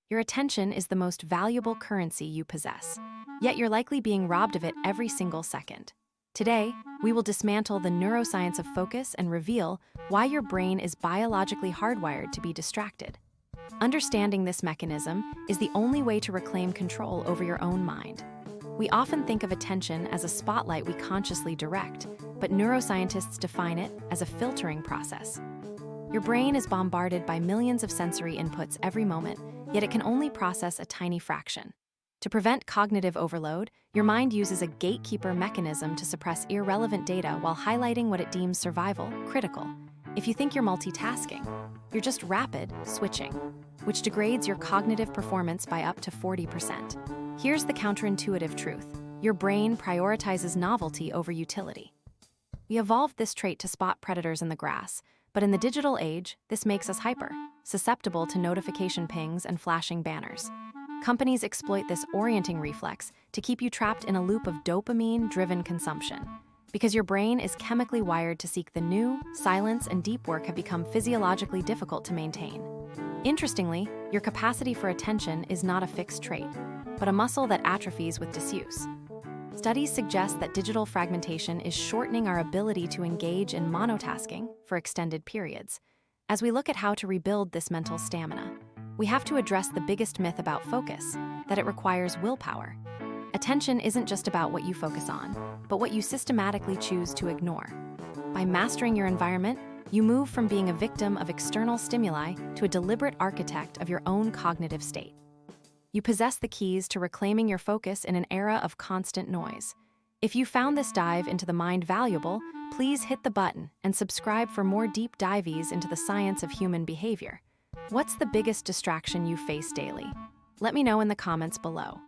Your attention is the most valuable currency you possess, yet you're likely being robbed of it every single second. Today, we will dismantle the neuroscience of focus and reveal why your brain is biologically hardwired to be distracted. Understanding this mechanism is the only way to reclaim control over your own mind. We often think of attention as a spotlight we consciously direct, but neuroscientists define it as a filtering process. Your brain is bombarded by millions of sensory inputs every moment, yet it can only process a tiny fraction. To prevent cognitive overload, your mind uses a gatekeeper mechanism to suppress irrelevant data while highlighting what it deems survival critical. If you think you're multitasking, you're just rapid switching, which degrades your cognitive performance by up to 40%. Here's the counterintuitive truth. Your brain prioritizes novelty over utility. We evolved this trait to spot predators in the grass, but in the digital age, this makes us hyper, susceptible to notification pings and flashing banners. Companies exploit this orienting reflex to keep you trapped in a loop of dopamine-driven consumption. Because your brain is chemically wired to seek the new, silence and deep work have become physiologically difficult to maintain. Interestingly, your capacity for attention is not a fixed trait, but a muscle that atrophies with disuse. Studies suggest that digital fragmentation is shortening our ability to engage in monotasking for extended periods. As we look at how to rebuild this mental stamina, we have to address the biggest myth about focus, that it requires willpower. Attention isn't just about what you focus on, but what you systematically choose to ignore. By mastering your environment, you move from being a victim of external stimuli to a deliberate architect of your own cognitive state. You possess the keys to reclaiming your focus in an era of constant noise. If you found this dive into the mind valuable, please hit the button and subscribe for more deep dives into the science of human behavior. What's the biggest distraction you face daily? Let me know in the comments below.